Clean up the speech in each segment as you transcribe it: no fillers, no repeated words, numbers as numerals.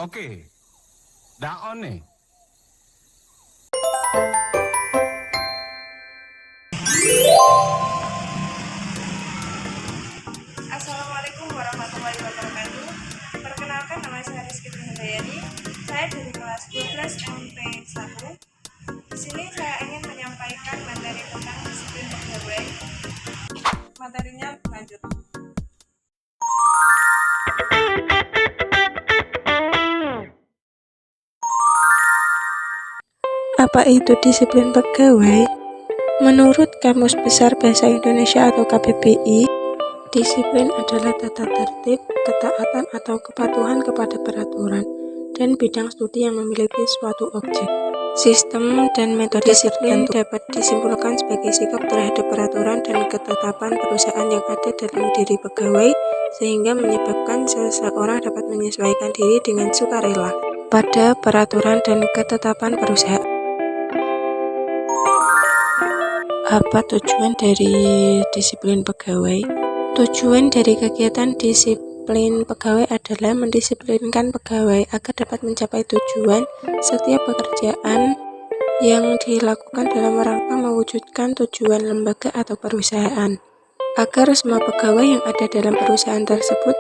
Oke, daon nih. Assalamualaikum warahmatullahi wabarakatuh. Perkenalkan, nama saya Rizky Hidayani. Saya dari kelas 12 MP1. Di sini saya ingin menyampaikan materi tentang disiplin pegawai. Materinya lanjut. Apa itu disiplin pegawai? Menurut Kamus Besar Bahasa Indonesia atau KBBI, disiplin adalah tata tertib, ketaatan atau kepatuhan kepada peraturan dan bidang studi yang memiliki suatu objek. Sistem dan metode disiplin dapat disimpulkan sebagai sikap terhadap peraturan dan ketetapan perusahaan yang ada dalam diri pegawai, sehingga menyebabkan seseorang dapat menyesuaikan diri dengan sukarela pada peraturan dan ketetapan perusahaan. Apa tujuan dari disiplin pegawai? Tujuan dari kegiatan disiplin pegawai adalah mendisiplinkan pegawai agar dapat mencapai tujuan setiap pekerjaan yang dilakukan dalam rangka mewujudkan tujuan lembaga atau perusahaan, agar semua pegawai yang ada dalam perusahaan tersebut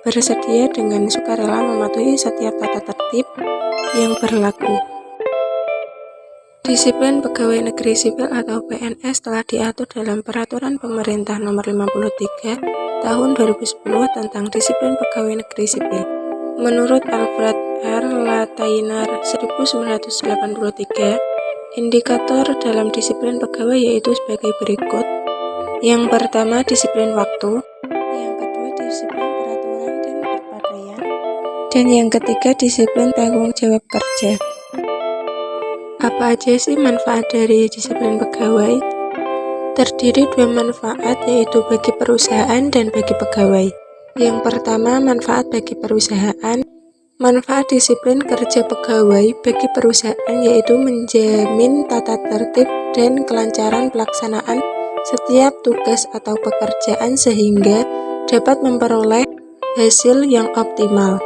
bersedia dengan sukarela mematuhi setiap tata tertib yang berlaku. Disiplin Pegawai Negeri Sipil atau PNS telah diatur dalam Peraturan Pemerintah Nomor 53 Tahun 2010 tentang Disiplin Pegawai Negeri Sipil. Menurut Alfred R. Latainer 1983, indikator dalam disiplin pegawai yaitu sebagai berikut. Yang pertama, disiplin waktu. Yang kedua, disiplin peraturan dan berpakaian. Dan yang ketiga, disiplin tanggung jawab kerja. Apa aja sih manfaat dari disiplin pegawai? Terdiri dua manfaat, yaitu bagi perusahaan dan bagi pegawai. Yang pertama, manfaat bagi perusahaan. Manfaat disiplin kerja pegawai bagi perusahaan yaitu menjamin tata tertib dan kelancaran pelaksanaan setiap tugas atau pekerjaan sehingga dapat memperoleh hasil yang optimal.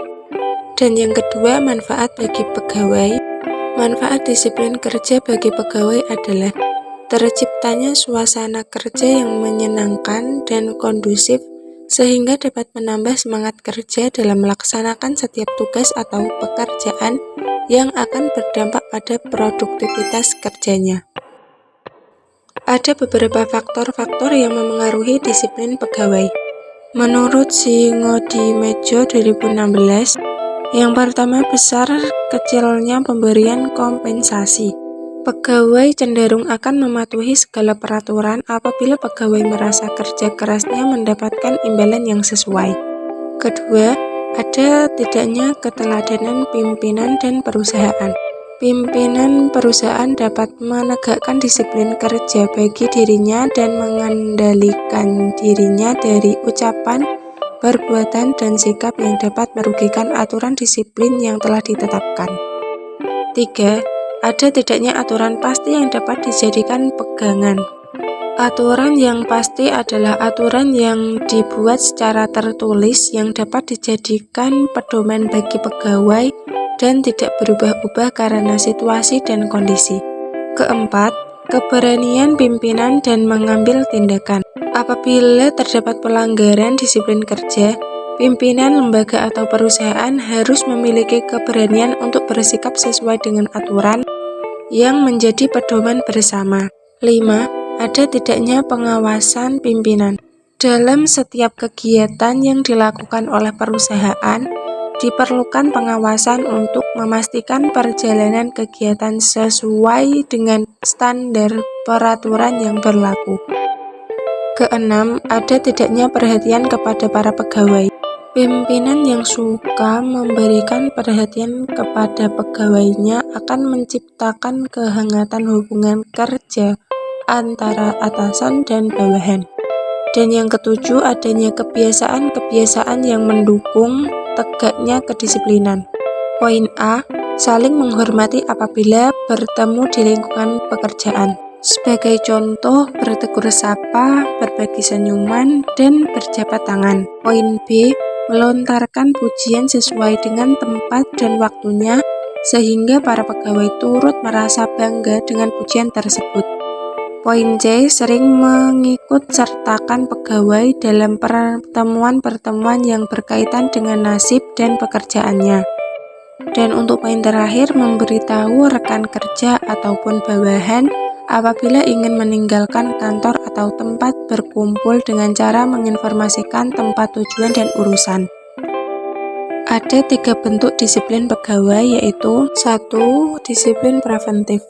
Dan yang kedua, manfaat bagi pegawai. Manfaat disiplin kerja bagi pegawai adalah terciptanya suasana kerja yang menyenangkan dan kondusif sehingga dapat menambah semangat kerja dalam melaksanakan setiap tugas atau pekerjaan yang akan berdampak pada produktivitas kerjanya. Ada beberapa faktor-faktor yang memengaruhi disiplin pegawai. Menurut Singodimedjo 2016, yang pertama, besar kecilnya pemberian kompensasi. Pegawai cenderung akan mematuhi segala peraturan apabila pegawai merasa kerja kerasnya mendapatkan imbalan yang sesuai. Kedua, ada tidaknya keteladanan pimpinan dan perusahaan. Pimpinan perusahaan dapat menegakkan disiplin kerja bagi dirinya dan mengendalikan dirinya dari ucapan, perbuatan, dan sikap yang dapat merugikan aturan disiplin yang telah ditetapkan. 3. Ada tidaknya aturan pasti yang dapat dijadikan pegangan. Aturan yang pasti adalah aturan yang dibuat secara tertulis yang dapat dijadikan pedoman bagi pegawai dan tidak berubah-ubah karena situasi dan kondisi. Keempat, keberanian pimpinan dan mengambil tindakan. Apabila terdapat pelanggaran disiplin kerja, pimpinan lembaga atau perusahaan harus memiliki keberanian untuk bersikap sesuai dengan aturan yang menjadi pedoman bersama. 5. Ada tidaknya pengawasan pimpinan. Dalam setiap kegiatan yang dilakukan oleh perusahaan, diperlukan pengawasan untuk memastikan perjalanan kegiatan sesuai dengan standar peraturan yang berlaku. Keenam, ada tidaknya perhatian kepada para pegawai. Pimpinan yang suka memberikan perhatian kepada pegawainya akan menciptakan kehangatan hubungan kerja antara atasan dan bawahan. Dan yang ketujuh, adanya kebiasaan-kebiasaan yang mendukung tegaknya kedisiplinan. Poin A, saling menghormati apabila bertemu di lingkungan pekerjaan. Sebagai contoh, bertegur sapa, berbagi senyuman, dan berjabat tangan. Poin B, melontarkan pujian sesuai dengan tempat dan waktunya, sehingga para pegawai turut merasa bangga dengan pujian tersebut. Poin C. Sering mengikut sertakan pegawai dalam pertemuan-pertemuan yang berkaitan dengan nasib dan pekerjaannya. Dan untuk poin terakhir, memberitahu rekan kerja ataupun bawahan apabila ingin meninggalkan kantor atau tempat berkumpul dengan cara menginformasikan tempat tujuan dan urusan. Ada 3 bentuk disiplin pegawai, yaitu 1. Disiplin preventif.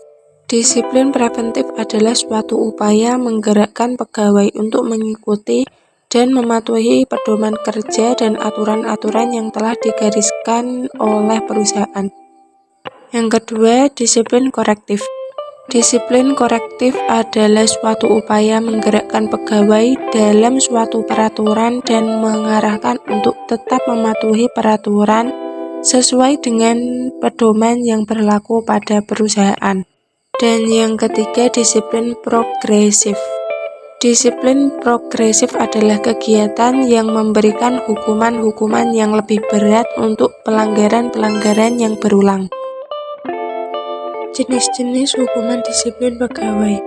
Disiplin preventif adalah suatu upaya menggerakkan pegawai untuk mengikuti dan mematuhi pedoman kerja dan aturan-aturan yang telah digariskan oleh perusahaan. Yang kedua, disiplin korektif. Disiplin korektif adalah suatu upaya menggerakkan pegawai dalam suatu peraturan dan mengarahkan untuk tetap mematuhi peraturan sesuai dengan pedoman yang berlaku pada perusahaan. Dan yang ketiga, disiplin progresif. Disiplin progresif adalah kegiatan yang memberikan hukuman-hukuman yang lebih berat untuk pelanggaran-pelanggaran yang berulang. Jenis-jenis hukuman disiplin pegawai.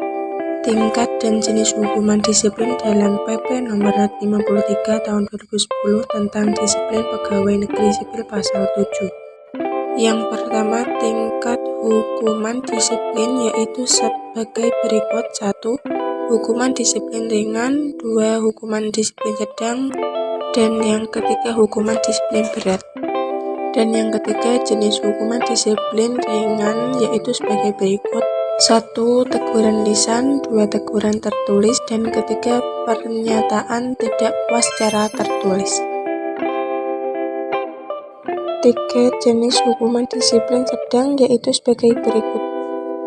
Tingkat dan jenis hukuman disiplin dalam PP Nomor 53 Tahun 2010 tentang Disiplin Pegawai Negeri Sipil Pasal 7. Yang pertama, tingkat hukuman disiplin yaitu sebagai berikut: 1. Hukuman disiplin ringan, 2. Hukuman disiplin sedang, dan yang ketiga hukuman disiplin berat. Dan yang ketiga, jenis hukuman disiplin ringan yaitu sebagai berikut: 1. Teguran lisan, 2. Teguran tertulis, dan ketiga pernyataan tidak puas secara tertulis. 3. Jenis hukuman disiplin sedang yaitu sebagai berikut: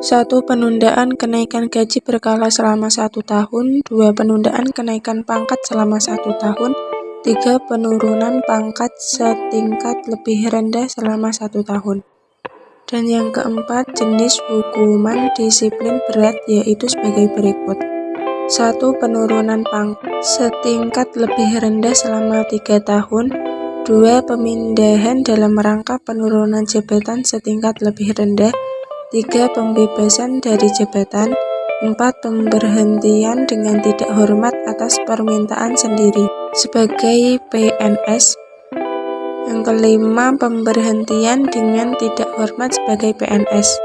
1. Penundaan kenaikan gaji berkala selama 1 tahun, 2. Penundaan kenaikan pangkat selama 1 tahun, 3. Penurunan pangkat setingkat lebih rendah selama 1 tahun. Dan yang keempat, jenis hukuman disiplin berat yaitu sebagai berikut: 1. Penurunan pangkat setingkat lebih rendah selama 3 tahun, 2. Pemindahan dalam rangka penurunan jabatan setingkat lebih rendah, 3. Pembebasan dari jabatan, 4. Pemberhentian dengan tidak hormat atas permintaan sendiri sebagai PNS, yang kelima pemberhentian dengan tidak hormat sebagai PNS.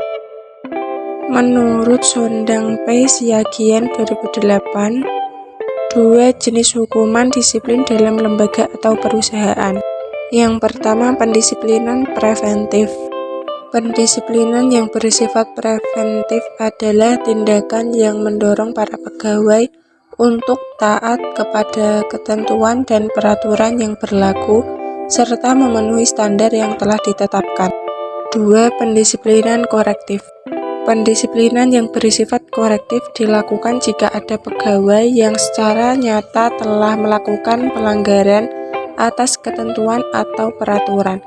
Menurut Sondang P. Siagian 2008, 2 jenis hukuman disiplin dalam lembaga atau perusahaan. Yang pertama, pendisiplinan preventif. Pendisiplinan yang bersifat preventif adalah tindakan yang mendorong para pegawai untuk taat kepada ketentuan dan peraturan yang berlaku serta memenuhi standar yang telah ditetapkan. 2. Pendisiplinan korektif. Pendisiplinan yang bersifat korektif dilakukan jika ada pegawai yang secara nyata telah melakukan pelanggaran atas ketentuan atau peraturan.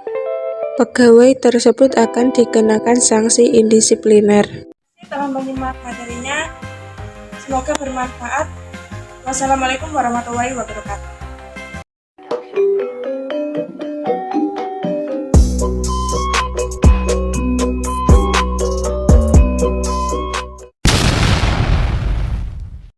Pegawai tersebut akan dikenakan sanksi indisipliner. Telah menyimak materinya, semoga bermanfaat. Wassalamualaikum warahmatullahi wabarakatuh.